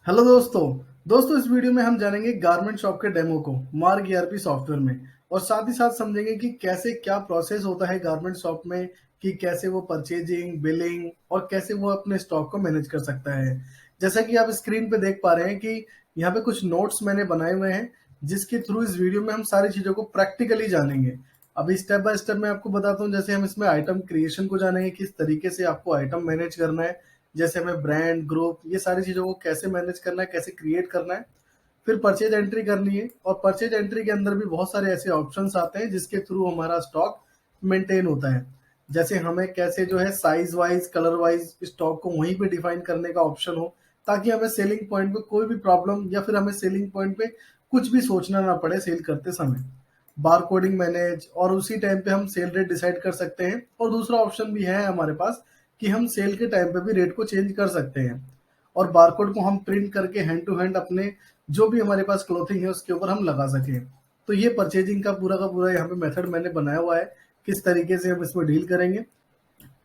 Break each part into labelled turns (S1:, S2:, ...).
S1: Hello दोस्तों। इस video में हम जानेंगे गारमेंट शॉप के डेमो को मार्ग ईआरपी सॉफ्टवेयर में, और साथ ही साथ समझेंगे कि कैसे क्या प्रोसेस होता है गारमेंट शॉप में, कि कैसे वो परचेजिंग, बिलिंग और कैसे वो अपने स्टॉक को मैनेज कर सकता है। जैसा कि आप स्क्रीन पे देख पा रहे हैं कि यहाँ पे कुछ नोट्स मैंने बनाए हुए हैं, जिसके थ्रू इस वीडियो में हम सारी चीज़ों को प्रैक्टिकली जानेंगे। अभी स्टेप बाय स्टेप मैं आपको बताता हूँ। जैसे हम इसमें आइटम क्रिएशन को जानेंगे, किस तरीके से आपको आइटम मैनेज करना है, जैसे हमें ब्रांड, ग्रुप, ये सारी चीज़ों को कैसे मैनेज करना है, कैसे क्रिएट करना है। फिर परचेज एंट्री करनी है, और परचेज एंट्री के अंदर भी बहुत सारे ऐसे ऑप्शंस आते हैं जिसके थ्रू हमारा स्टॉक मेंटेन होता है। जैसे हमें कैसे जो है size wise, colour wise stock को वहीं पे डिफाइन करने का ऑप्शन हो, ताकि हमें सेलिंग पॉइंट पे कोई भी प्रॉब्लम या फिर हमें सेलिंग पॉइंट पे कुछ भी सोचना ना पड़े सेल करते समय। बार कोडिंग मैनेज, और उसी टाइम पे हम सेल रेट डिसाइड कर सकते हैं। और दूसरा ऑप्शन भी है हमारे पास कि हम सेल के टाइम पे भी रेट को चेंज कर सकते हैं, और बारकोड को हम प्रिंट करके हैंड टू हैंड अपने जो भी हमारे पास क्लोथिंग है उसके ऊपर हम लगा सकें। तो ये परचेजिंग का पूरा यहाँ पे मेथड मैंने बनाया हुआ है, किस तरीके से हम इसमें डील करेंगे।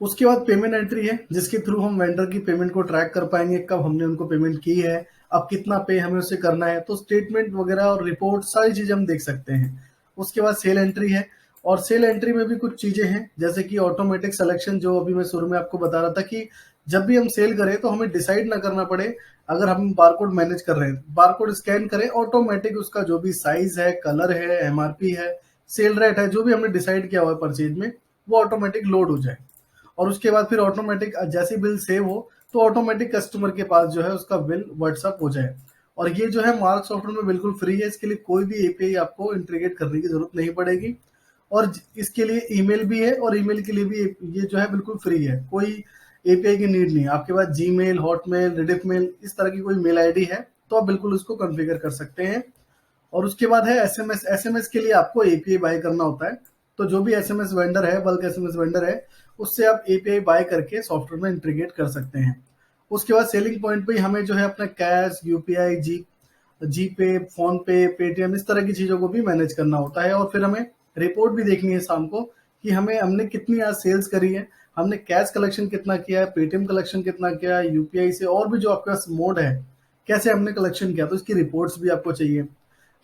S1: उसके बाद पेमेंट एंट्री है, जिसके थ्रू हम वेंडर की पेमेंट को ट्रैक कर पाएंगे, कब हमने उनको पेमेंट की है, अब कितना पे हमें उससे करना है। तो स्टेटमेंट वगैरह और रिपोर्ट सारी चीजें हम देख सकते हैं। उसके बाद सेल एंट्री है, और सेल एंट्री में भी कुछ चीजें हैं, जैसे कि ऑटोमेटिक सिलेक्शन, जो अभी मैं शुरू में आपको बता रहा था कि जब भी हम सेल करें तो हमें डिसाइड ना करना पड़े। अगर हम बारकोड मैनेज कर रहे हैं, बारकोड स्कैन करें, ऑटोमेटिक उसका जो भी साइज है, कलर है, एमआरपी है, सेल रेट है, जो भी हमने डिसाइड किया हुआ है परचेज में, वो ऑटोमेटिक लोड हो जाए। और उसके बाद फिर ऑटोमेटिक जैसे बिल सेव हो तो ऑटोमेटिक कस्टमर के पास जो है उसका बिल व्हाट्सअप हो जाए। और ये जो है मार्क सॉफ्टवेयर में बिल्कुल फ्री है, इसके लिए कोई भी एपीआई आपको इंटीग्रेट करने की जरूरत नहीं पड़ेगी। और इसके लिए ईमेल भी है, और ईमेल के लिए भी ये जो है बिल्कुल फ्री है, कोई एपीआई की नीड नहीं है। आपके पास जीमेल, हॉटमेल, रिडिफ मेल, इस तरह की कोई मेल आईडी है तो आप बिल्कुल उसको कॉन्फ़िगर कर सकते हैं। और उसके बाद है एसएमएस। एसएमएस के लिए आपको एपीआई बाय करना होता है। तो जो भी एसएमएस वेंडर है, बल्क एसएमएस वेंडर है, उससे आप एपीआई बाय करके सॉफ्टवेयर में इंटीग्रेट कर सकते हैं। उसके बाद सेलिंग पॉइंट पे हमें जो है अपना कैश, यूपीआई, जीपे, फोन पे, पेटीएम, इस तरह की चीजों को भी मैनेज करना होता है। और फिर हमें रिपोर्ट भी देखनी है शाम को, कि हमने कितनी आज सेल्स करी है, हमने कैश कलेक्शन कितना किया है, पेटीएम कलेक्शन कितना किया है, यूपीआई से, और भी जो आपके पास मोड है, कैसे हमने कलेक्शन किया, तो इसकी रिपोर्ट्स भी आपको चाहिए।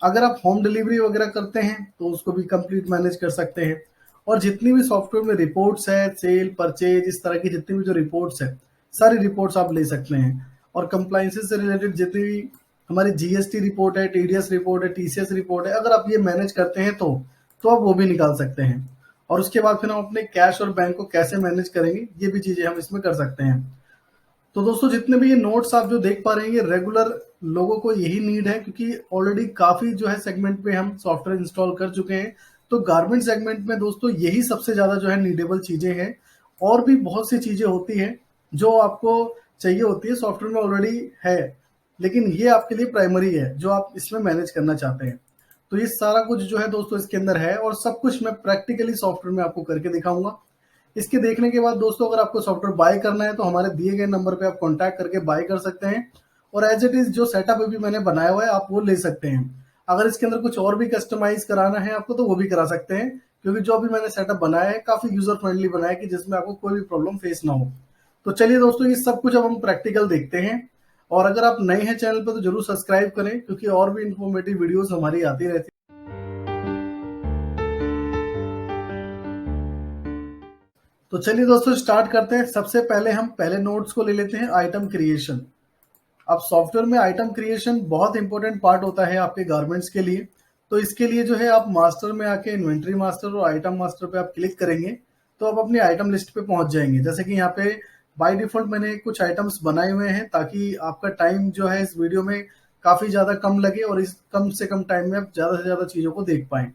S1: अगर आप होम डिलीवरी वगैरह करते हैं तो उसको भी कंप्लीट मैनेज कर सकते हैं। और जितनी भी सॉफ्टवेयर में रिपोर्ट्स है, सेल, परचेज, इस तरह की जितनी भी जो रिपोर्ट्स है, सारी रिपोर्ट्स आप ले सकते हैं। और कंप्लाइंसेस से रिलेटेड जितनी भी हमारी जीएसटी रिपोर्ट है, टीडीएस रिपोर्ट है, टीसीएस रिपोर्ट है, अगर आप ये मैनेज करते हैं तो आप वो भी निकाल सकते हैं। और उसके बाद फिर हम अपने कैश और बैंक को कैसे मैनेज करेंगे, ये भी चीजें हम इसमें कर सकते हैं। तो दोस्तों, जितने भी ये नोट्स आप जो देख पा रहे हैं, ये रेगुलर लोगों को यही नीड है, क्योंकि ऑलरेडी काफी जो है सेगमेंट पे हम सॉफ्टवेयर इंस्टॉल कर चुके हैं। तो गारमेंट सेगमेंट में दोस्तों यही सबसे ज्यादा जो है नीडेबल चीजें हैं। और भी बहुत सी चीजें होती हैं जो आपको चाहिए होती है, सॉफ्टवेयर में ऑलरेडी है, लेकिन ये आपके लिए प्राइमरी है जो आप इसमें मैनेज करना चाहते हैं। तो ये सारा कुछ जो है दोस्तों इसके अंदर है, और सब कुछ मैं प्रैक्टिकली सॉफ्टवेयर में आपको करके दिखाऊंगा। इसके देखने के बाद दोस्तों, अगर आपको सॉफ्टवेयर बाय करना है तो हमारे दिए गए नंबर पे आप कांटेक्ट करके बाय कर सकते हैं। और एज इट इज जो सेटअप अभी मैंने बनाया हुआ है, आप वो ले सकते हैं। अगर इसके अंदर कुछ और भी कस्टमाइज कराना है आपको, तो वो भी करा सकते हैं, क्योंकि जो भी मैंने सेटअप बनाया है काफी यूजर फ्रेंडली बनाया है, कि जिसमें आपको कोई भी प्रॉब्लम फेस ना हो। तो चलिए दोस्तों, ये सब कुछ अब हम प्रैक्टिकल देखते हैं। और अगर आप नए हैं चैनल पर तो जरूर सब्सक्राइब करें, क्योंकि और भी इंफॉर्मेटिव वीडियोस हमारी आती रहती है। तो चलिए दोस्तों, स्टार्ट करते हैं। सबसे पहले हम पहले नोट्स को ले लेते हैं, आइटम क्रिएशन। अब सॉफ्टवेयर में आइटम क्रिएशन बहुत इंपॉर्टेंट पार्ट होता है आपके गारमेंट्स के लिए। तो इसके लिए जो है आप मास्टर में आके इन्वेंट्री मास्टर और आइटम मास्टर पे आप क्लिक करेंगे, तो आप अपनी आइटम लिस्ट पे पहुंच जाएंगे। जैसे कि यहाँ पे बाय डिफॉल्ट मैंने कुछ आइटम्स बनाए हुए हैं, ताकि आपका टाइम जो है इस वीडियो में काफी ज्यादा कम लगे, और इस कम से कम टाइम में आप ज्यादा से ज्यादा चीजों को देख पाएं।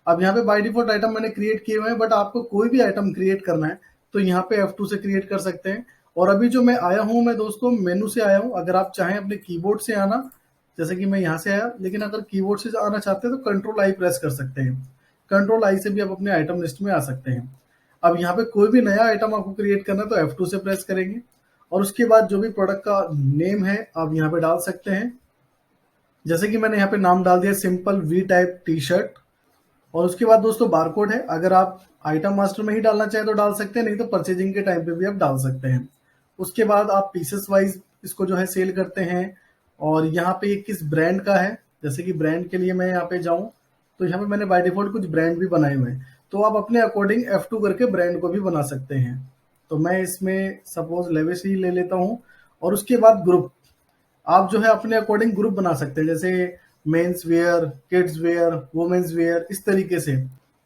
S1: अब यहाँ पे बाय डिफॉल्ट आइटम मैंने क्रिएट किए हुए हैं, बट आपको कोई भी आइटम क्रिएट करना है तो यहाँ पे F2 से क्रिएट कर सकते हैं। और अभी जो मैं आया हूँ, मैं दोस्तों मेनू से आया हूँ। अगर आप चाहें अपने कीबोर्ड से आना, जैसे कि मैं यहाँ से आया, लेकिन अगर कीबोर्ड से आना चाहते हैं तो कंट्रोल आई प्रेस कर सकते हैं। कंट्रोल आई से भी आप अपने आइटम लिस्ट में आ सकते हैं। अब यहाँ पे कोई भी नया आइटम आपको क्रिएट करना है तो F2 से प्रेस करेंगे, और उसके बाद जो भी प्रोडक्ट का नेम है आप यहाँ पे डाल सकते हैं। जैसे कि मैंने यहाँ पे नाम डाल दिया simple V type T shirt. और उसके बाद दोस्तों बारकोड है, अगर आप आइटम मास्टर में ही डालना चाहें तो डाल सकते हैं, नहीं तो परचेजिंग के टाइम पे भी आप डाल सकते हैं। उसके बाद आप पीसेस वाइज इसको जो है सेल करते हैं। और यहाँ पे ये किस ब्रांड का है, जैसे कि ब्रांड के लिए मैं यहाँ पे जाऊँ तो यहाँ पे मैंने बाय डिफॉल्ट कुछ ब्रांड भी बनाए हुए हैं, तो आप अपने अकॉर्डिंग F2 करके ब्रांड को भी बना सकते हैं। तो मैं इसमें सपोज लेविस ही ले लेता हूँ। और उसके बाद ग्रुप, आप जो है अपने अकॉर्डिंग ग्रुप बना सकते हैं, जैसे men's wear, kids wear, women's wear, इस तरीके से।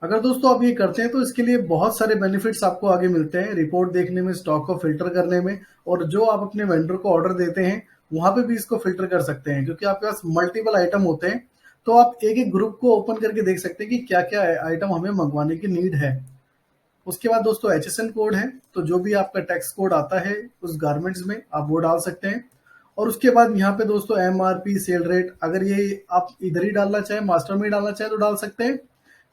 S1: अगर दोस्तों आप ये करते हैं तो इसके लिए बहुत सारे बेनिफिट्स आपको आगे मिलते हैं, रिपोर्ट देखने में, स्टॉक को फिल्टर करने में, और जो आप अपने वेंडर को ऑर्डर देते हैं वहां पे भी इसको फिल्टर कर सकते हैं, क्योंकि आपके पास मल्टीपल आइटम होते हैं। तो आप एक एक ग्रुप को ओपन करके देख सकते हैं कि क्या क्या आइटम हमें मंगवाने की नीड है। उसके बाद दोस्तों HSN कोड है, तो जो भी आपका टैक्स कोड आता है उस गारमेंट्स में आप वो डाल सकते हैं। और उसके बाद यहाँ पे दोस्तों MRP, सेल रेट, अगर ये आप इधर ही डालना चाहें, मास्टर में ही डालना चाहें तो डाल सकते हैं,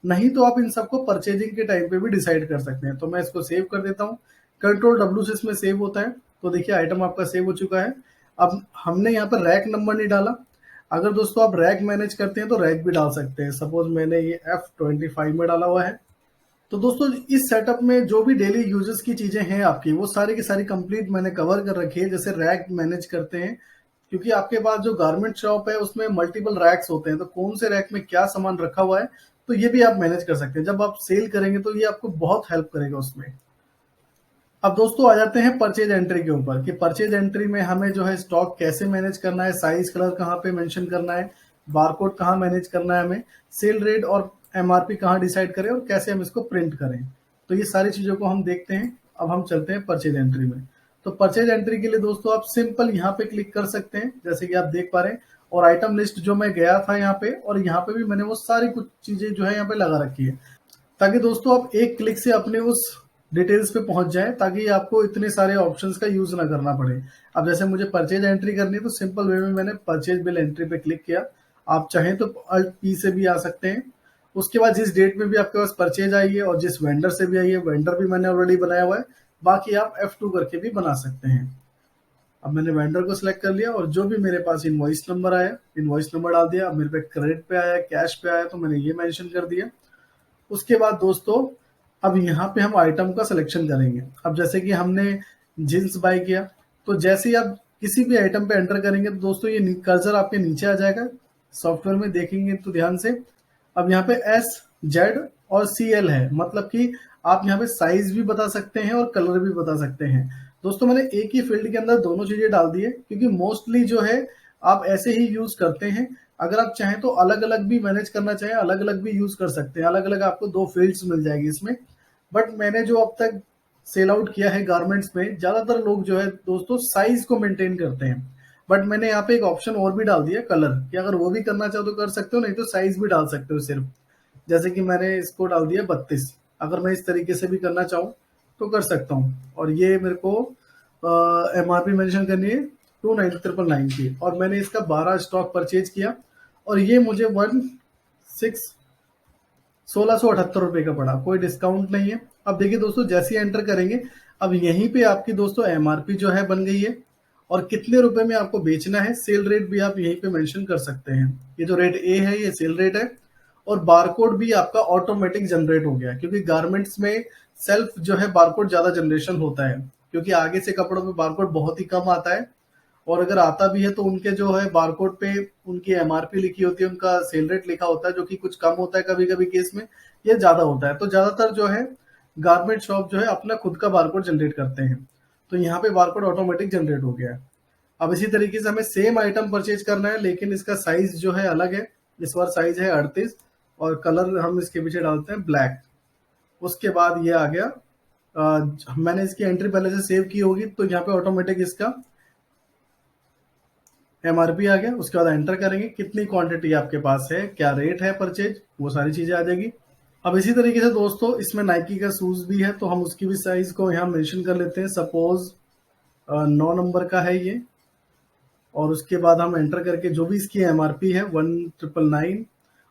S1: नहीं तो आप इन सबको परचेजिंग के टाइम पे भी डिसाइड कर सकते हैं। तो मैं इसको सेव कर देता हूँ, Ctrl W से इसमें सेव होता है। तो देखिए आइटम आपका सेव हो चुका है। अब हमने यहाँ पर रैक नंबर नहीं डाला। अगर दोस्तों आप रैक मैनेज करते हैं तो रैक भी डाल सकते हैं, सपोज मैंने ये F25 में डाला हुआ है। तो दोस्तों इस सेटअप में जो भी डेली यूजेस की चीजें हैं आपकी, वो सारी की सारी कंप्लीट मैंने कवर कर रखी है। जैसे रैक मैनेज करते हैं, क्योंकि आपके पास जो गारमेंट शॉप है उसमें मल्टीपल रैक्स होते हैं, तो कौन से रैक में क्या सामान रखा हुआ है, तो ये भी आप मैनेज कर सकते हैं। जब आप सेल करेंगे तो ये आपको बहुत हेल्प करेगा उसमें। अब दोस्तों आ जाते हैं परचेज एंट्री के ऊपर, कि परचेज एंट्री में हमें जो है स्टॉक कैसे मैनेज करना है, साइज कलर कहाँ पे मेंशन करना है, बारकोड कहाँ मैनेज करना है हमें, सेल रेट और MRP कहाँ डिसाइड करें, और कैसे हम इसको प्रिंट करें। तो ये सारी चीजों को हम देखते हैं। अब हम चलते हैं परचेज एंट्री में। तो परचेज एंट्री के लिए दोस्तों आप सिंपल यहाँ पे क्लिक कर सकते हैं, जैसे कि आप देख पा रहे हैं। और आइटम लिस्ट जो मैं गया था यहाँ पे, और यहाँ पे भी मैंने वो सारी कुछ चीजें जो है यहाँ पे लगा रखी है, ताकि दोस्तों आप एक क्लिक से अपने उस डिटेल्स पे पहुंच जाएं, ताकि आपको इतने सारे ऑप्शंस का यूज ना करना पड़े। अब जैसे मुझे परचेज एंट्री करनी है तो सिंपल वे में मैंने परचेज बिल एंट्री पे क्लिक किया। आप चाहें तो Alt+P से भी आ सकते हैं। उसके बाद जिस डेट में भी आपके पास परचेज आई है और जिस वेंडर से भी आई है, वेंडर भी मैंने ऑलरेडी बनाया हुआ है, बाकी आप F2 करके भी बना सकते हैं। अब मैंने वेंडर को सिलेक्ट कर लिया और जो भी मेरे पास इनवॉइस नंबर आया, इनवॉइस नंबर डाल दिया। अब मेरे पे क्रेडिट पे आया, कैश पे आया, तो मैंने ये मेंशन कर दिया। उसके बाद दोस्तों अब यहाँ पे हम आइटम का सिलेक्शन करेंगे। अब जैसे कि हमने जींस बाय किया, तो जैसे ही आप किसी भी आइटम पे एंटर करेंगे तो दोस्तों ये कर्सर आपके नीचे आ जाएगा। सॉफ्टवेयर में देखेंगे तो ध्यान से, अब यहाँ पे S, Z और CL है, मतलब कि आप यहाँ पे साइज भी बता सकते हैं और कलर भी बता सकते हैं। दोस्तों मैंने एक ही फील्ड के अंदर दोनों चीजें डाल दी है, क्योंकि मोस्टली जो है आप ऐसे ही यूज करते हैं। अगर आप चाहें तो अलग अलग भी मैनेज करना चाहें, अलग अलग भी यूज कर सकते हैं, अलग अलग आपको दो फील्ड्स मिल जाएगी इसमें। बट मैंने जो अब तक सेल आउट किया है गारमेंट्स में, ज्यादातर लोग जो है दोस्तों साइज को मेंटेन करते हैं। बट मैंने यहाँ पे एक ऑप्शन और भी डाल दिया, कलर, कि अगर वो भी करना चाहो तो कर सकते हो, नहीं तो साइज भी डाल सकते हो सिर्फ। जैसे कि मैंने इसको डाल दिया 32। अगर मैं इस तरीके से भी करना चाहूँ तो कर सकता हूँ। और ये मेरे को MRP मेंशन करनी है 29,999 की, और मैंने इसका 12 स्टॉक परचेज किया, और ये मुझे 1678 रुपए का पड़ा, कोई डिस्काउंट नहीं है। अब देखिए दोस्तों जैसे ही एंटर करेंगे, अब यहीं पे आपकी दोस्तों MRP जो है बन गई है, और कितने रुपए में आपको बेचना है, सेल रेट भी आप यहीं पे मेंशन कर सकते हैं। ये जो रेट A है ये सेल रेट है, और बारकोड भी आपका ऑटोमेटिक जनरेट हो गया, क्योंकि गारमेंट्स में सेल्फ जो है बारकोड ज्यादा जनरेशन होता है, क्योंकि आगे से कपड़ों पे बारकोड बहुत ही कम आता है। और अगर आता भी है तो उनके जो है बारकोड पे उनकी MRP लिखी होती है, उनका सेल रेट लिखा होता है, जो कि कुछ कम होता है कभी कभी केस में, ये ज्यादा होता है। तो ज्यादातर जो है गारमेंट शॉप जो है अपना खुद का बारकोड जनरेट करते हैं। तो यहाँ पे बारकोड ऑटोमेटिक जनरेट हो गया है। अब इसी तरीके से हमें सेम आइटम परचेज करना है, लेकिन इसका साइज जो है अलग है। इस बार साइज है 38, और कलर हम इसके पीछे डालते हैं ब्लैक। उसके बाद ये आ गया, मैंने इसकी एंट्री पहले से सेव की होगी, तो यहाँ पे ऑटोमेटिक इसका MRP आ गया। उसके बाद एंटर करेंगे, कितनी क्वांटिटी आपके पास है, क्या रेट है परचेज, वो सारी चीजें आ जाएगी। अब इसी तरीके से दोस्तों इसमें नाइकी का शूज भी है, तो हम उसकी भी साइज को यहाँ मेंशन कर लेते हैं। सपोज 9 नंबर का है ये, और उसके बाद हम एंटर करके जो भी इसकी MRP है 1999,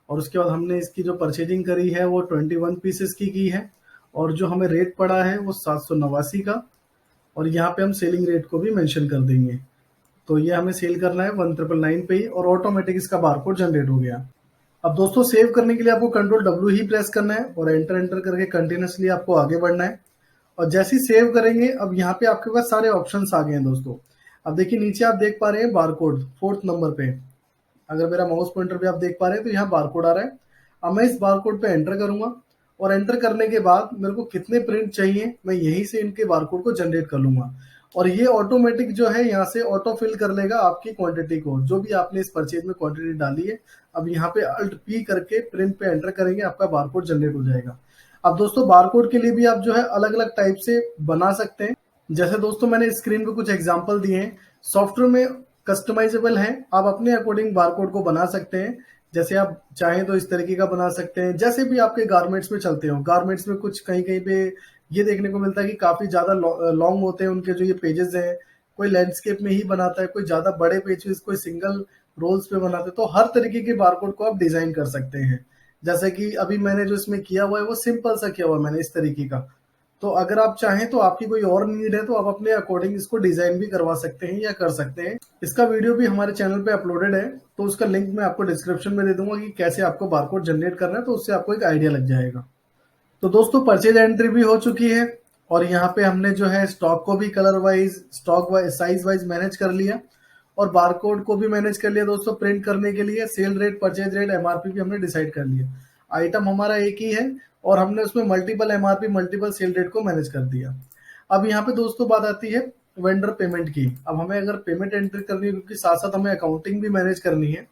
S1: और उसके बाद हमने इसकी जो परचेजिंग करी है वो 21 पीसेस की है, और जो हमें रेट पड़ा है वो 789 का, और यहाँ पे हम सेलिंग रेट को भी मेंशन कर देंगे। तो ये हमें सेल करना है 1999 पे ही, और ऑटोमेटिक इसका बारकोड जनरेट हो गया। अब दोस्तों सेव करने के लिए आपको Ctrl W ही प्रेस करना है, और एंटर एंटर करके कंटिन्यूसली आपको आगे बढ़ना है। और जैसे ही सेव करेंगे, अब यहाँ पे आपके पास सारे ऑप्शंस आ गए हैं दोस्तों। अब देखिए नीचे आप देख पा रहे हैं बारकोड 4th नंबर पे। अगर मेरा माउस पॉइंटर पे आप देख पा रहे हैं तो यहाँ बारकोड आ रहा है। अब मैं इस बारकोड पे एंटर करूंगा और एंटर करने के बाद मेरे को कितने प्रिंट चाहिए मैं यहीं से इनके बारकोड को जनरेट कर लूंगा और ये ऑटोमेटिक जो है यहाँ से ऑटो फिल कर लेगा आपकी क्वांटिटी को, जो भी आपने इस परचेज में क्वांटिटी डाली है। अब यहाँ पे अल्ट पी करके प्रिंट पे एंटर करेंगे, आपका बारकोड जनरेट हो जाएगा। अब दोस्तों बारकोड के लिए भी आप जो है अलग अलग टाइप से बना सकते हैं। जैसे दोस्तों मैंने स्क्रीन पे कुछ एग्जांपल दिए हैं। सॉफ्टवेयर में कस्टमाइजेबल है, आप अपने अकॉर्डिंग बारकोड को बना सकते हैं। जैसे आप चाहें तो इस तरीके का बना सकते हैं, जैसे भी आपके गारमेंट्स में चलते हो। गारमेंट्स में कुछ कहीं कहीं पे ये देखने को मिलता है कि काफी ज्यादा लॉन्ग होते हैं उनके जो ये पेजेस हैं। कोई लैंडस्केप में ही बनाता है, कोई ज्यादा बड़े पेजेस, कोई सिंगल रोल्स पे बनाते हैं। तो हर तरीके के बारकोड को आप डिजाइन कर सकते हैं। जैसे कि अभी मैंने जो इसमें किया हुआ है वो सिंपल सा किया हुआ है मैंने इस तरीके का। तो अगर आप चाहें तो आपकी कोई और नीड है तो आप अपने अकॉर्डिंग इसको डिजाइन भी करवा सकते हैं या कर सकते हैं। इसका वीडियो भी हमारे चैनल पे अपलोडेड है, तो उसका लिंक मैं आपको डिस्क्रिप्शन में दे दूंगा कि कैसे आपको बारकोड जनरेट करना है, तो उससे आपको एक आइडिया लग जाएगा। तो दोस्तों परचेज एंट्री भी हो चुकी है और यहाँ पे हमने जो है स्टॉक को भी colour wise, stock wise, size wise manage कर लिया और बारकोड को भी मैनेज कर लिया दोस्तों। प्रिंट करने के लिए cell rate, purchase rate, MRP भी हमने डिसाइड कर लिया। आइटम हमारा एक ही है और हमने उसमें multiple MRP, multiple cell rate को मैनेज कर दिया। अब यहाँ पे दोस्तों बात आती है वेंडर पेमेंट की। अब हमें अगर पेमेंट एंट्री करनी है क्योंकि साथ साथ हमें अकाउंटिंग भी मैनेज करनी है,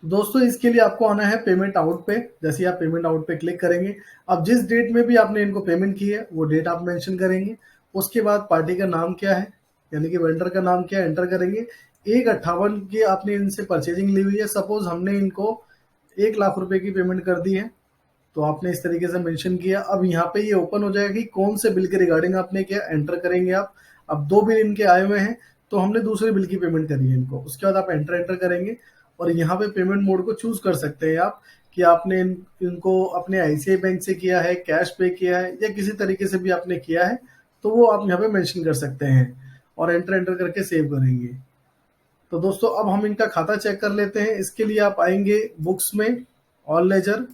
S1: तो दोस्तों इसके लिए आपको आना है पेमेंट आउट पे। जैसे आप पेमेंट आउट पे क्लिक करेंगे, अब जिस डेट में भी आपने इनको पेमेंट की है वो डेट आप मेंशन करेंगे। उसके बाद पार्टी का नाम क्या है, यानी कि वेंडर का नाम क्या है, एंटर करेंगे। 1,58 की आपने इनसे परचेजिंग ली हुई है। सपोज हमने इनको 1 लाख रुपए की पेमेंट कर दी है, तो आपने इस तरीके से मेंशन किया। अब यहाँ पे ये ओपन हो जाएगा कि कौन से बिल के रिगार्डिंग आपने किया, एंटर करेंगे आप। अब 2 बिल इनके आए हुए हैं तो हमने दूसरे बिल की पेमेंट करी है इनको। उसके बाद आप एंटर करेंगे और यहाँ पे पेमेंट मोड को चूज कर सकते हैं आप कि आपने इनको अपने आईसीआई बैंक से किया है, कैश पे किया है या किसी तरीके से भी आपने किया है, तो वो आप यहाँ पे मेंशन कर सकते हैं और एंटर करके सेव करेंगे। तो दोस्तों अब हम इनका खाता चेक कर लेते हैं। इसके लिए आप आएंगे बुक्स में, ऑल लेजर,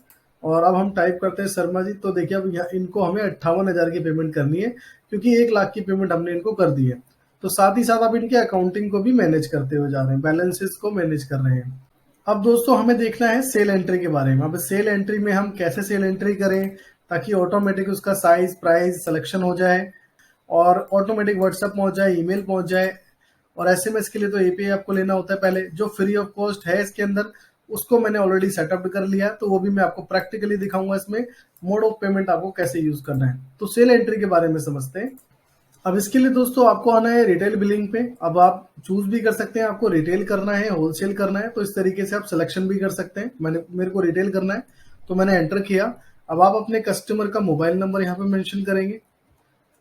S1: और अब हम टाइप करते हैं शर्मा जी। तो देखिए अब यहाँ इनको हमें 58,000 की पेमेंट करनी है क्योंकि 1 लाख की पेमेंट हमने इनको कर दी है। तो साथ ही साथ आप इनके अकाउंटिंग को भी मैनेज करते हुए जा रहे हैं, बैलेंसेस को मैनेज कर रहे हैं। अब दोस्तों हमें देखना है सेल एंट्री के बारे में। अब सेल एंट्री में हम कैसे सेल एंट्री करें ताकि ऑटोमेटिक उसका साइज, प्राइस सिलेक्शन हो जाए और ऑटोमेटिक व्हाट्सएप पहुंच जाए, ईमेल पहुंच जाए। और एसएमएस के लिए तो एपीआई आपको लेना होता है पहले, जो फ्री ऑफ कॉस्ट है इसके अंदर, उसको मैंने ऑलरेडी सेटअप कर लिया है। तो वो भी मैं आपको प्रैक्टिकली दिखाऊंगा इसमें मोड ऑफ पेमेंट आपको कैसे यूज करना है। तो सेल एंट्री के बारे में समझते हैं। अब इसके लिए दोस्तों आपको आना है रिटेल बिलिंग पे। अब आप चूज भी कर सकते हैं आपको रिटेल करना है, होलसेल करना है, तो इस तरीके से आप सिलेक्शन भी कर सकते हैं। मेरे को रिटेल करना है तो मैंने एंटर किया। अब आप अपने कस्टमर का मोबाइल नंबर यहाँ पे मेंशन करेंगे।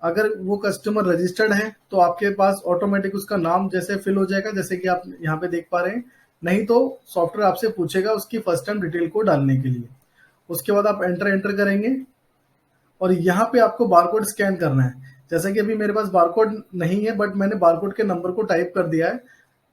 S1: अगर वो कस्टमर रजिस्टर्ड है तो आपके पास ऑटोमेटिक उसका नाम जैसे फिल हो जाएगा, जैसे कि आप यहाँ पे देख पा रहे हैं। नहीं तो सॉफ्टवेयर आपसे पूछेगा उसकी फर्स्ट टाइम डिटेल को डालने के लिए। उसके बाद आप एंटर करेंगे और यहाँ पे आपको बारकोड स्कैन करना है। जैसे कि अभी मेरे पास बारकोड नहीं है बट मैंने बारकोड के नंबर को टाइप कर दिया है।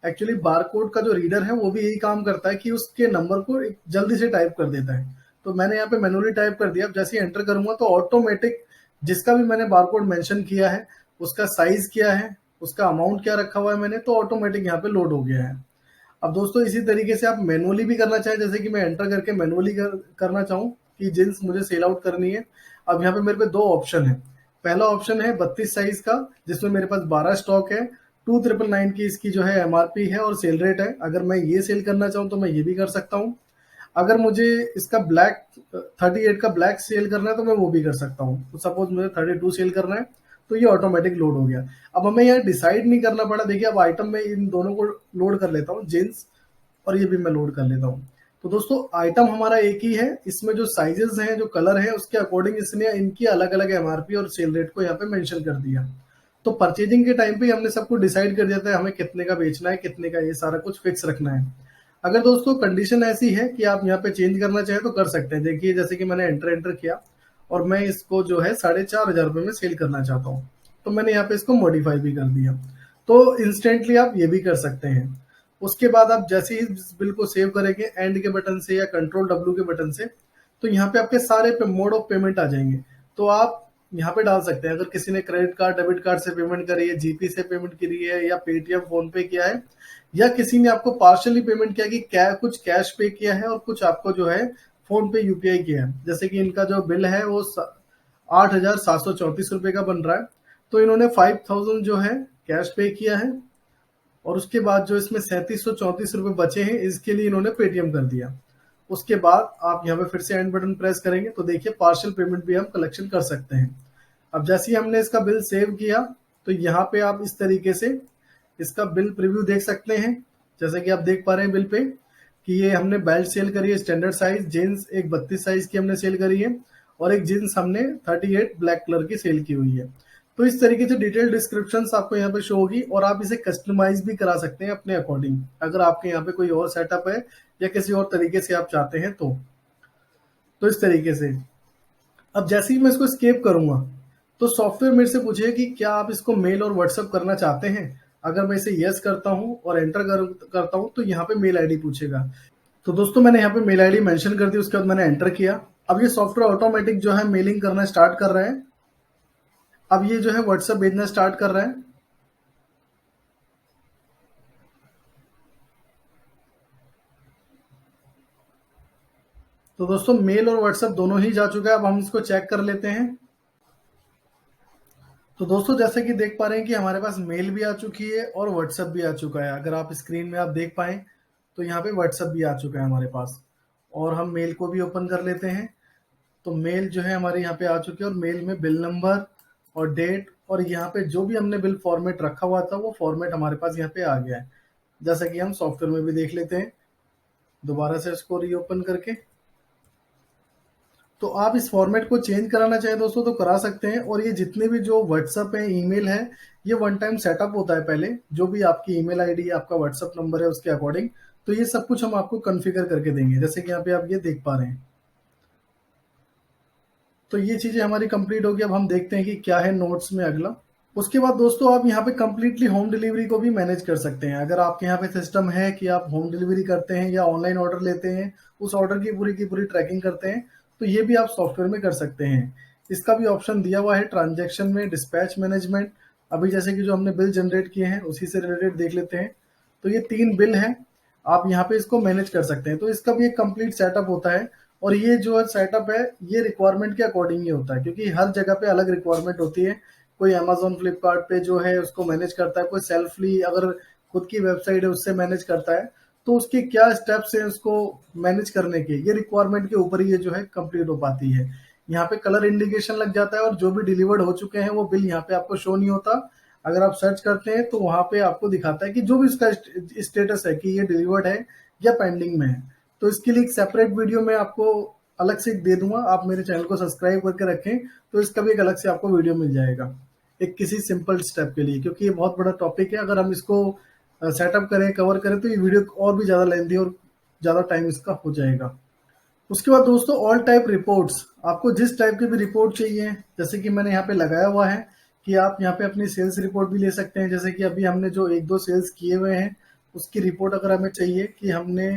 S1: एक्चुअली बारकोड का जो रीडर है वो भी यही काम करता है कि उसके नंबर को जल्दी से टाइप कर देता है। तो मैंने यहाँ पे मैनुअली टाइप कर दिया। अब जैसे ही एंटर करूंगा तो ऑटोमेटिक जिसका भी मैंने बारकोड मेंशन किया है, उसका साइज क्या है, उसका अमाउंट क्या रखा हुआ है मैंने, तो ऑटोमेटिक यहाँ पे लोड हो गया है। अब दोस्तों इसी तरीके से आप मैनुअली भी करना चाहें, जैसे कि मैं एंटर करके मैनुअली करना चाहूँ कि जींस मुझे सेल आउट करनी है। अब यहाँ पे मेरे पे 2 ऑप्शन है। पहला ऑप्शन है 32 साइज का, जिसमें मेरे पास 12 स्टॉक है। 2,999 की इसकी जो है एमआरपी है और सेल रेट है। अगर मैं ये सेल करना चाहूँ तो मैं ये भी कर सकता हूँ। अगर मुझे इसका ब्लैक 38 का ब्लैक सेल करना है तो मैं वो भी कर सकता हूँ। तो सपोज मुझे 32 सेल करना है तो ये ऑटोमेटिक लोड हो गया। अब हमें यहाँ डिसाइड नहीं करना पड़ा। देखिए अब आइटम में इन दोनों को लोड कर लेता हूँ, जींस और ये भी मैं लोड कर लेता हूँ। तो दोस्तों आइटम हमारा एक ही है, इसमें जो साइजेस हैं, जो कलर है, उसके अकॉर्डिंग इसने इनकी अलग अलग एमआरपी और सेल रेट को यहाँ पे मेंशन कर दिया। तो परचेजिंग के टाइम पे हमने सब कुछ डिसाइड कर दिया था हमें कितने का बेचना है, कितने का, ये सारा कुछ फिक्स रखना है। अगर दोस्तों कंडीशन ऐसी है कि आप यहाँ पे चेंज करना चाहें तो कर सकते हैं। देखिए जैसे कि मैंने एंटर किया और मैं इसको जो है 4,500 रुपए में सेल करना चाहता हूँ, तो मैंने यहाँ पे इसको मॉडिफाई भी कर दिया। तो इंस्टेंटली आप ये भी कर सकते हैं। उसके बाद आप जैसे ही इस बिल को सेव करेंगे एंड के बटन से या कंट्रोल W के बटन से, तो यहाँ पे आपके सारे पे मोड ऑफ पेमेंट आ जाएंगे। तो आप यहाँ पे डाल सकते हैं। अगर किसी ने क्रेडिट कार्ड, डेबिट कार्ड से पेमेंट करी है, जीपी से पेमेंट करी है, या पेटीएम, फोन पे किया है, या किसी ने आपको पार्शियली पेमेंट किया कि कुछ कैश पे किया है और कुछ आपको जो है फोन पे यूपीआई किया है। जैसे कि इनका जो बिल है वो 8,734 रुपए का बन रहा है। तो इन्होंने 5,000 जो है कैश पे किया है, और उसके बाद जो इसमें 3,734 रुपए बचे हैं, इसके लिए इन्होंने पेटीएम कर दिया। उसके बाद आप यहाँ पे फिर से एंड बटन प्रेस करेंगे तो देखिए पार्शियल पेमेंट भी हम कलेक्शन कर सकते हैं। अब जैसे ही हमने इसका बिल सेव किया तो यहाँ पे आप इस तरीके से इसका बिल प्रीव्यू देख सकते हैं। जैसे कि आप देख पा रहे हैं बिल पे कि ये हमने बेल्ट सेल करी है स्टैंडर्ड साइज, जीन्स एक 32 साइज की हमने सेल करी है, और एक जीन्स हमने 38 ब्लैक कलर की सेल की हुई है। तो इस तरीके से डिटेल डिस्क्रिप्शन आपको यहाँ पे शो होगी, और आप इसे कस्टमाइज भी करा सकते हैं अपने अकॉर्डिंग, अगर आपके यहाँ पे कोई और सेटअप है या किसी और तरीके से आप चाहते हैं तो इस तरीके से। अब जैसे ही मैं इसको स्केप करूंगा तो सॉफ्टवेयर मेरे से पूछेगा कि क्या आप इसको मेल और व्हाट्सएप करना चाहते हैं। अगर मैं इसे यस करता हूं और एंटर करता हूं तो यहाँ पे मेल आईडी पूछेगा। तो दोस्तों मैंने यहाँ पे मेल आईडी मेंशन कर दी, उसके बाद मैंने एंटर किया। अब ये सॉफ्टवेयर ऑटोमेटिक जो है मेलिंग करना स्टार्ट कर रहा है। अब ये जो है व्हाट्सएप भेजना स्टार्ट कर रहा है। तो दोस्तों मेल और व्हाट्सएप दोनों ही जा चुका है। अब हम इसको चेक कर लेते हैं। तो दोस्तों जैसे कि देख पा रहे हैं कि हमारे पास मेल भी आ चुकी है और व्हाट्सएप भी आ चुका है। अगर आप स्क्रीन में आप देख पाए तो यहाँ पे व्हाट्सएप भी आ चुका है हमारे पास, और हम मेल को भी ओपन कर लेते हैं। तो मेल जो है हमारे यहाँ पे आ चुकी है, और मेल में बिल नंबर और डेट, और यहाँ पे जो भी हमने बिल फॉर्मेट रखा हुआ था वो फॉर्मेट हमारे पास यहाँ पे आ गया है। जैसा कि हम सॉफ्टवेयर में भी देख लेते हैं दोबारा से इसको रीओपन करके। तो आप इस फॉर्मेट को चेंज कराना चाहें दोस्तों तो करा सकते हैं। और ये जितने भी जो व्हाट्सअप है, ईमेल है, ये वन टाइम सेटअप होता है पहले, जो भी आपकी ईमेल आईडी, आपका व्हाट्सअप नंबर है उसके अकॉर्डिंग। तो ये सब कुछ हम आपको कॉन्फ़िगर करके देंगे, जैसे कि यहाँ पे आप ये देख पा रहे हैं। तो ये चीजें हमारी कंप्लीट होगी। अब हम देखते हैं कि क्या है नोट्स में अगला। उसके बाद दोस्तों आप यहाँ पे कंप्लीटली होम डिलीवरी को भी मैनेज कर सकते हैं। अगर आपके यहाँ पे सिस्टम है कि आप होम डिलीवरी करते हैं या ऑनलाइन ऑर्डर लेते हैं, उस ऑर्डर की पूरी ट्रैकिंग करते हैं, तो ये भी आप सॉफ्टवेयर में कर सकते हैं। इसका भी ऑप्शन दिया हुआ है ट्रांजैक्शन में, डिस्पैच मैनेजमेंट। अभी जैसे कि जो हमने बिल जनरेट किए हैं उसी से रिलेटेड देख लेते हैं। तो ये 3 बिल हैं, आप यहाँ पे इसको मैनेज कर सकते हैं। तो इसका भी एक कंप्लीट सेटअप होता है, और ये जो सेटअप है ये रिक्वायरमेंट के अकॉर्डिंग ही होता है, क्योंकि हर जगह पे अलग रिक्वायरमेंट होती है। कोई अमेजोन फ्लिपकार्ट पे जो है उसको मैनेज करता है, कोई सेल्फली अगर खुद की वेबसाइट है उससे मैनेज करता है। तो उसके क्या स्टेप्स हैं उसको मैनेज करने के, ये रिक्वायरमेंट के ऊपर ही ये जो है कंप्लीट हो पाती है। यहाँ पे कलर इंडिकेशन लग जाता है, और जो भी डिलीवर्ड हो चुके हैं वो बिल यहाँ पे आपको शो नहीं होता। अगर आप सर्च करते हैं तो वहां पे आपको दिखाता है कि जो भी उसका स्टेटस है कि ये डिलीवर्ड है या पेंडिंग में है। तो इसके लिए एक सेपरेट वीडियो मैं आपको अलग से दे दूंगा, आप मेरे चैनल को सब्सक्राइब करके रखें तो इसका भी एक अलग से आपको वीडियो मिल जाएगा, एक किसी सिंपल स्टेप के लिए, क्योंकि ये बहुत बड़ा टॉपिक है। अगर हम इसको सेटअप करें, कवर करें, तो ये वीडियो और भी ज़्यादा लेंथी और ज़्यादा टाइम इसका हो जाएगा। उसके बाद दोस्तों ऑल टाइप रिपोर्ट्स, आपको जिस टाइप की भी रिपोर्ट चाहिए, जैसे कि मैंने यहाँ पे लगाया हुआ है कि आप यहाँ पे अपनी सेल्स रिपोर्ट भी ले सकते हैं। जैसे कि अभी हमने जो 1-2 सेल्स किए हुए हैं उसकी रिपोर्ट अगर हमें चाहिए कि हमने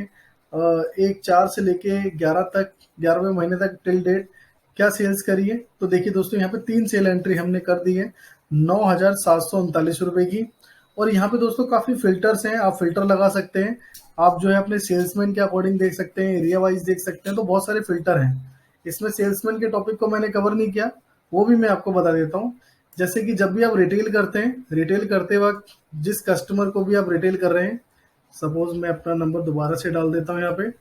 S1: 1/4 से लेके 11 तक, 11वें महीने तक टिल डेट क्या सेल्स करी है, तो देखिए दोस्तों यहाँ पे 3 सेल एंट्री हमने कर दी है 9,739 रुपए की। और यहाँ पे दोस्तों काफी फिल्टर्स हैं, आप फिल्टर लगा सकते हैं। आप जो है अपने सेल्समैन के अकॉर्डिंग देख सकते हैं, एरिया वाइज देख सकते हैं, तो बहुत सारे फिल्टर हैं इसमें। सेल्समैन के टॉपिक को मैंने कवर नहीं किया, वो भी मैं आपको बता देता हूँ। जैसे कि जब भी आप रिटेल करते हैं, रिटेल करते वक्त जिस कस्टमर को भी आप रिटेल कर रहे हैं, सपोज मैं अपना नंबर दोबारा से डाल देता हूँ यहाँ पे,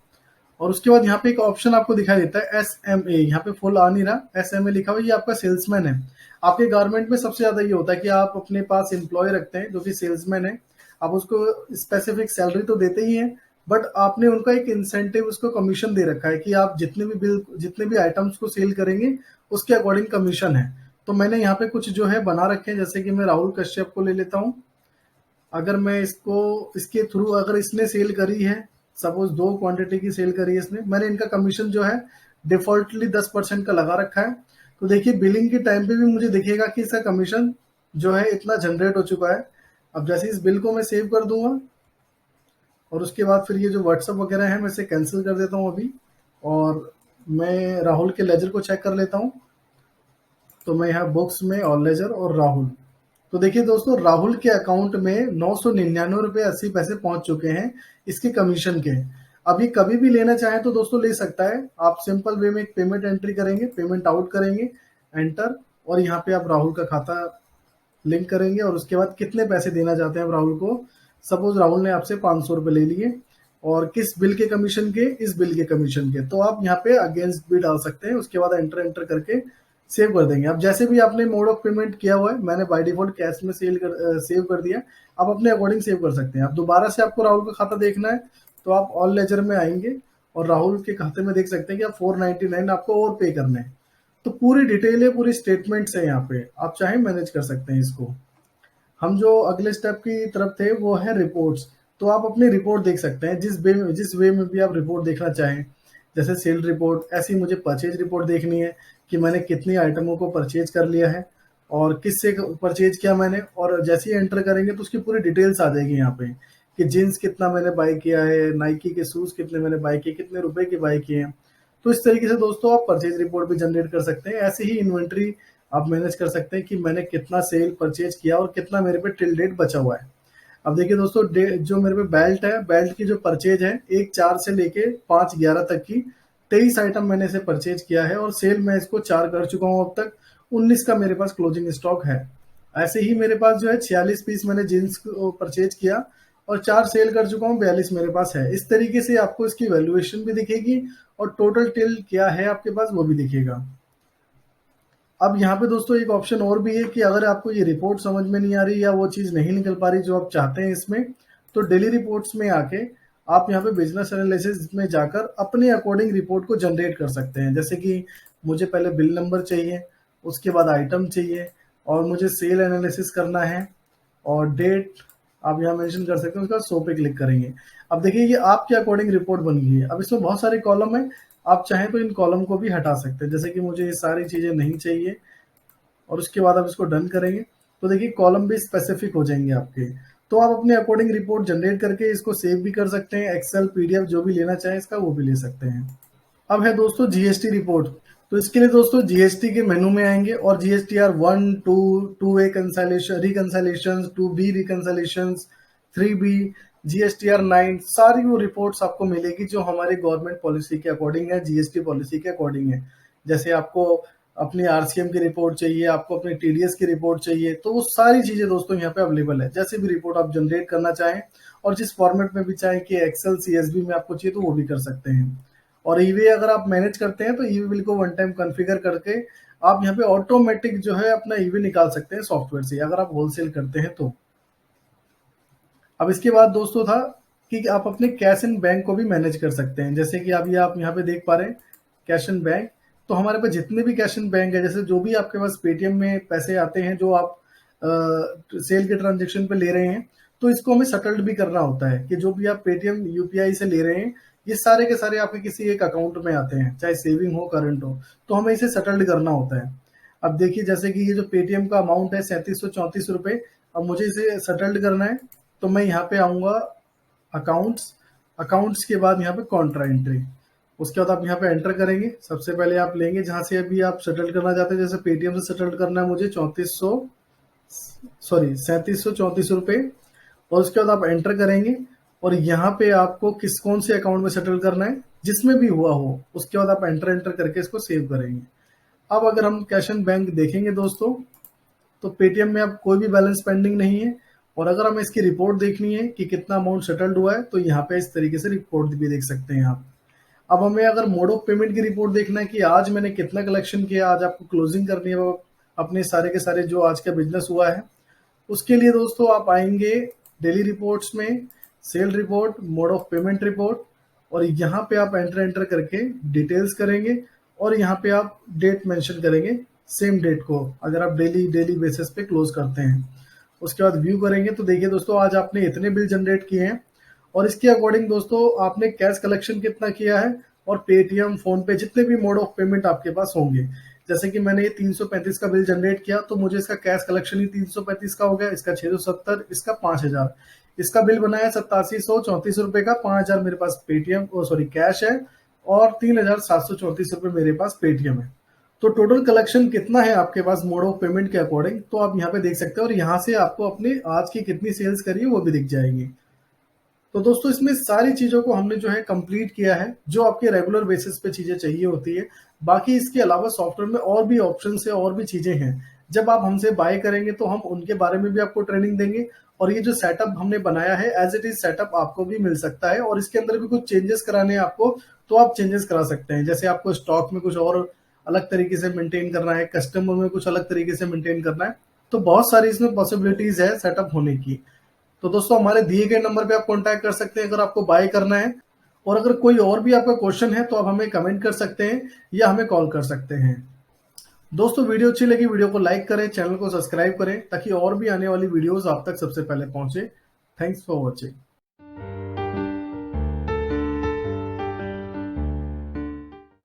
S1: और उसके बाद यहाँ पे एक ऑप्शन आपको दिखाई देता है SMA, यहाँ पे फुल आ नहीं रहा, SMA लिखा हुआ, ये आपका सेल्समैन है। आपके गारमेंट में सबसे ज्यादा ये होता है कि आप अपने पास एम्प्लॉय रखते हैं जो कि सेल्समैन है। आप उसको स्पेसिफिक सैलरी तो देते ही हैं, बट आपने उनका एक इंसेंटिव, उसको कमीशन दे रखा है कि आप जितने भी आइटम्स को सेल करेंगे उसके अकॉर्डिंग कमीशन है। तो मैंने यहाँ पे कुछ जो है बना रखे हैं, जैसे कि मैं राहुल कश्यप को ले लेता हूँ। अगर मैं इसको, इसके थ्रू अगर इसने सेल करी है, सपोज 2 क्वांटिटी की सेल करी है इसने, मैंने इनका कमीशन जो है डिफॉल्टली 10% का लगा रखा है। तो देखिए बिलिंग के टाइम पे भी मुझे दिखेगा कि इसका कमीशन जो है इतना जनरेट हो चुका है। अब जैसे इस बिल को मैं सेव कर दूंगा, और उसके बाद फिर ये जो व्हाट्सअप वगैरह है मैं इसे कैंसिल कर देता हूँ अभी, और मैं राहुल के लेजर को चेक कर लेता हूँ। तो मैं यहाँ बुक्स में और लेजर और राहुल, तो देखिए दोस्तों राहुल के अकाउंट में 999 रुपये 80 पैसे पहुंच चुके हैं इसके कमीशन के। अभी कभी भी लेना चाहें तो दोस्तों ले सकता है। आप सिंपल वे में एक पेमेंट एंट्री करेंगे, पेमेंट आउट करेंगे, एंटर, और यहाँ पे आप राहुल का खाता लिंक करेंगे और उसके बाद कितने पैसे देना चाहते हैं आप राहुल को। सपोज राहुल ने आपसे 500 रुपये ले लिए, और किस बिल के कमीशन के, इस बिल के कमीशन के, तो आप यहाँ पे अगेंस्ट भी डाल सकते हैं। उसके बाद एंटर एंटर करके सेव कर देंगे। अब जैसे भी आपने मोड ऑफ पेमेंट किया हुआ है, मैंने बाय डिफॉल्ट कैश में सेव कर दिया, आप अपने अकॉर्डिंग सेव कर सकते हैं। अब दोबारा से आपको राहुल का खाता देखना है तो आप ऑल लेजर में आएंगे और राहुल के खाते में देख सकते हैं कि आप 499 आपको और पे करना है। तो पूरी डिटेल है, पूरी स्टेटमेंट्स है, यहाँ पे आप चाहे मैनेज कर सकते हैं इसको। हम जो अगले स्टेप की तरफ थे वो है रिपोर्ट्स। तो आप अपनी रिपोर्ट देख सकते हैं जिस वे में भी आप रिपोर्ट देखना चाहें। जैसे सेल रिपोर्ट, ऐसी मुझे परचेज रिपोर्ट देखनी है कि मैंने कितनी आइटमों को परचेज कर लिया है और किससे परचेज किया मैंने, और जैसे ही एंटर करेंगे तो उसकी पूरी डिटेल्स आ जाएगी यहाँ पे कि जीन्स कितना मैंने बाय किया है, नाइकी के शूज कितने मैंने बाय किए, कितने रुपए के बाय किए हैं। तो इस तरीके से दोस्तों आप परचेज रिपोर्ट भी जनरेट कर सकते हैं। ऐसे ही इन्वेंट्री आप मैनेज कर सकते हैं कि मैंने कितना सेल परचेज किया और कितना मेरे पे टिल डेट बचा हुआ है। अब देखिए दोस्तों जो मेरे पे बेल्ट है, बेल्ट की जो परचेज है 1/4 से लेके 5/11 तक की 23 आइटम मैंने इसे परचेज किया है, और सेल मैं इसको 4 कर चुका हूँ अब तक। 19 का मेरे पास क्लोजिंग स्टॉक है। ऐसे ही मेरे पास जो है 46 पीस मैंने जीन्स को परचेज किया और 4 सेल कर चुका हूँ, 42 मेरे पास है। इस तरीके से आपको इसकी वैल्यूएशन भी दिखेगी और टोटल टिल क्या है आपके पास वो भी दिखेगा। अब यहाँ पे दोस्तों एक ऑप्शन और भी है कि अगर आपको ये रिपोर्ट समझ में नहीं आ रही या वो चीज़ नहीं निकल पा रही जो आप चाहते हैं इसमें, तो डेली रिपोर्ट्स में आके आप यहाँ पे बिजनेस एनालिसिस में जाकर अपने अकॉर्डिंग रिपोर्ट को जनरेट कर सकते हैं। जैसे कि मुझे पहले बिल नंबर चाहिए, उसके बाद आइटम चाहिए, और मुझे सेल एनालिसिस करना है, और डेट आप यहाँ मेंशन कर सकते हैं। उसके बाद शो पे क्लिक करेंगे। अब देखिए ये आपके अकॉर्डिंग रिपोर्ट बन गई है। अब इसमें बहुत सारे कॉलम है, आप चाहें तो इन कॉलम को भी हटा सकते हैं। जैसे कि मुझे ये सारी चीज़ें नहीं चाहिए, और उसके बाद आप इसको डन करेंगे तो देखिए कॉलम भी स्पेसिफिक हो जाएंगे आपके। तो आप अपने अकॉर्डिंग रिपोर्ट जनरेट करके इसको सेव भी कर सकते हैं। एक्सेल, पीडीएफ जो भी लेना चाहें इसका वो भी ले सकते हैं। अब है दोस्तों जीएसटी रिपोर्ट। तो इसके लिए दोस्तों जीएसटी के मेनू में आएंगे और GSTR 1, 2, 2A consolation reconciliation, 2B reconciliation, 3B, GSTR 9, सारी वो रिपोर्ट्स आपको मिलेगी जो हमारे गवर्नमेंट पॉलिसी के अकॉर्डिंग है, जीएसटी पॉलिसी के अकॉर्डिंग है। जैसे आपको अपनी आरसीएम की रिपोर्ट चाहिए, आपको अपनी टीडीएस की रिपोर्ट चाहिए, तो वो सारी चीजें दोस्तों यहाँ पे अवेलेबल है। जैसे भी रिपोर्ट आप जनरेट करना चाहें और जिस फॉर्मेट में भी चाहें कि एक्सेल, सीएसवी में आपको चाहिए तो वो भी कर सकते हैं। और ईवे अगर आप मैनेज करते हैं तो ईवे बिल को वन टाइम कॉन्फ़िगर करके आप यहाँ पे ऑटोमेटिक जो है अपना ईवे निकाल सकते हैं सॉफ्टवेयर से, अगर आप होलसेल करते हैं तो। अब इसके बाद दोस्तों था कि आप अपने कैश इन बैंक को भी मैनेज कर सकते हैं। जैसे कि अभी आप यहाँ पे देख पा रहे हैं कैश इन बैंक। तो हमारे पास जितने भी कैश इन बैंक है, जैसे जो भी आपके पास पेटीएम में पैसे आते हैं जो आप सेल के ट्रांजेक्शन पे ले रहे हैं, तो इसको हमें सेटल्ड भी करना होता है कि जो भी आप पेटीएम यूपीआई से ले रहे हैं ये सारे के सारे आपके किसी एक अकाउंट में आते हैं, चाहे सेविंग हो करंट हो, तो हमें इसे सेटल्ड करना होता है। अब देखिए जैसे कि ये जो पेटीएम का अमाउंट है 3734 रुपये, अब मुझे इसे सेटल्ड करना है तो मैं यहाँ पे आऊँगा अकाउंट्स, अकाउंट्स के बाद यहाँ पे कॉन्ट्रा एंट्री, उसके बाद आप यहाँ पे एंटर करेंगे। सबसे पहले आप लेंगे जहाँ से अभी आप सेटल करना चाहते हैं। जैसे पेटीएम से सेटल करना है मुझे 3734 रुपये, और उसके बाद आप एंटर करेंगे और यहाँ पे आपको कौन से अकाउंट में सेटल करना है, जिसमें भी हुआ हो, उसके बाद आप एंटर एंटर करके इसको सेव करेंगे। अब अगर हम कैश एंड बैंक देखेंगे दोस्तों, तो पेटीएम में अब कोई भी बैलेंस पेंडिंग नहीं है। और अगर हमें इसकी रिपोर्ट देखनी है कि कितना अमाउंट सेटल्ड हुआ है, तो यहाँ पे इस तरीके से रिपोर्ट भी देख सकते हैं आप। अब हमें अगर मोड ऑफ पेमेंट की रिपोर्ट देखना है कि आज मैंने कितना कलेक्शन किया, आज आपको क्लोजिंग करनी है अपने सारे के सारे जो आज का बिजनेस हुआ है, उसके लिए दोस्तों आप आएंगे डेली रिपोर्ट्स में, sale report, mode of payment report, और यहाँ पे आप एंटर एंटर करके डिटेल्स करेंगे और यहाँ पे आप डेट मेंशन करेंगे, सेम डेट को अगर आप डेली डेली बेसिस पे क्लोज करते हैं। उसके बाद व्यू करेंगे तो देखिए दोस्तों आज आपने इतने बिल जनरेट किए हैं, और इसके अकॉर्डिंग दोस्तों आपने कैश कलेक्शन कितना किया है, और पेटीएम, फोन पे, जितने भी मोड ऑफ पेमेंट आपके पास होंगे। जैसे कि मैंने ये 335 का बिल जनरेट किया तो मुझे इसका कैश कलेक्शन ही 335 का हो गया, इसका 670, इसका 5000, इसका बिल बनाया 8734 रुपए का, 5000 मेरे पास पेटीएम सॉरी कैश है, और 3734 रुपए मेरे पास पेटीएम है। तो टोटल कलेक्शन कितना है आपके पास मोड ऑफ पेमेंट के अकॉर्डिंग, तो आप यहाँ पे देख सकते हैं और यहाँ से आपको अपने आज की कितनी सेल्स करी है वो भी दिख जाएगी। तो दोस्तों इसमें सारी चीज़ों को हमने जो है कंप्लीट किया है, जो आपके रेगुलर बेसिस पे चीज़ें चाहिए होती है। बाकी इसके अलावा सॉफ्टवेयर में और भी ऑप्शंस है और भी चीज़ें हैं। जब आप हमसे बाय करेंगे तो हम उनके बारे में भी आपको ट्रेनिंग देंगे और ये जो सेटअप हमने बनाया है एज इट इज सेटअप आपको भी मिल सकता है और इसके अंदर भी कुछ चेंजेस कराने हैं आपको तो आप चेंजेस करा सकते हैं। जैसे आपको स्टॉक में कुछ और अलग तरीके से मेंटेन करना है, कस्टमर में कुछ अलग तरीके से मेंटेन करना है, तो बहुत सारी इसमें पॉसिबिलिटीज है सेटअप होने की। तो दोस्तों हमारे दिए गए नंबर पे आप कांटेक्ट कर सकते हैं अगर आपको बाय करना है। और अगर कोई और भी आपका क्वेश्चन है तो आप हमें कमेंट कर सकते हैं या हमें कॉल कर सकते हैं। दोस्तों वीडियो अच्छी लगी वीडियो को लाइक करें, चैनल को सब्सक्राइब करें ताकि और भी आने वाली वीडियोस आप तक सबसे पहले पहुंचे। Thanks for watching.